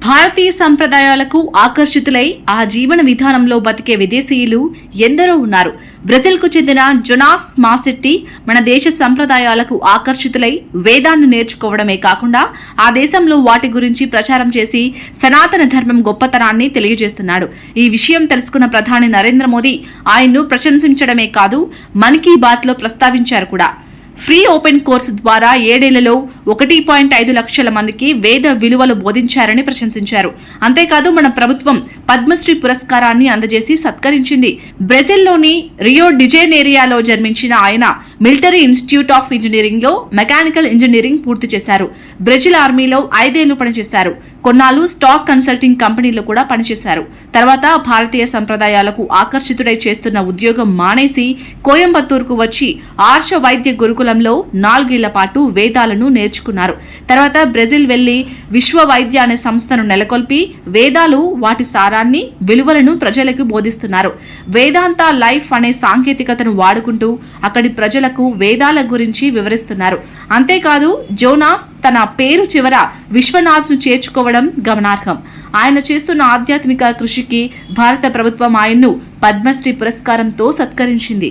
భారతీయ సంప్రదాయాలకు ఆకర్షితులై ఆ జీవన విధానంలో బతికే విదేశీయులు ఎందరో ఉన్నారు. బ్రెజిల్కు చెందిన జొనాస్ మాసెట్టి మన దేశ సంప్రదాయాలకు ఆకర్షితులై వేదాన్ని నేర్చుకోవడమే కాకుండా ఆ దేశంలో వాటి గురించి ప్రచారం చేసి సనాతన ధర్మం గొప్పతనాన్ని తెలియజేస్తున్నాడు. ఈ విషయం తెలుసుకున్న ప్రధాని నరేంద్ర మోదీ ఆయన్ను ప్రశంసించడమే కాదు, మన్ కీ బాత్ లో ప్రస్తావించారు కూడా. ఫ్రీ ఓపెన్ కోర్సు ద్వారా 7 ఏళ్లలో 1.5 లక్షల మందికి వేద విలువలు బోధించారని ప్రశంసించారు. అంతేకాదు మన ప్రభుత్వం పద్మశ్రీ పురస్కారాన్ని అందజేసి సత్కరించింది. బ్రెజిల్లోని రియో డిజైనేరియాలో జన్మించిన ఆయన మిలిటరీ ఇన్స్టిట్యూట్ ఆఫ్ ఇంజనీరింగ్ లో మెకానికల్ ఇంజనీరింగ్ పూర్తి చేశారు. బ్రెజిల్ ఆర్మీలో 5 ఏళ్లు పనిచేశారు. కొన్నాళ్లు స్టాక్ కన్సల్టింగ్ కంపెనీలో కూడా పనిచేశారు. తర్వాత భారతీయ సంప్రదాయాలకు ఆకర్షితుడై చేస్తున్న ఉద్యోగం మానేసి కోయంబత్తూరుకు వచ్చి ఆర్ష వైద్య గురుకుల 4 ఏళ్ల పాటు వేదాలను నేర్చుకున్నారు. తర్వాత బ్రెజిల్ వెళ్లి విశ్వ వైద్య అనే సంస్థను నెలకొల్పి వేదాలు, వాటి సారాన్ని, విలువలను ప్రజలకు బోధిస్తున్నారు. వేదాంత లైఫ్ అనే సాంకేతికతను వాడుకుంటూ అక్కడి ప్రజలకు వేదాల గురించి వివరిస్తున్నారు. అంతేకాదు జోనాస్ తన పేరు చివర విశ్వనాథ్ను చేర్చుకోవడం గమనార్హం. ఆయన చేస్తున్న ఆధ్యాత్మిక కృషికి భారత ప్రభుత్వం ఆయన్ను పద్మశ్రీ పురస్కారంతో సత్కరించింది.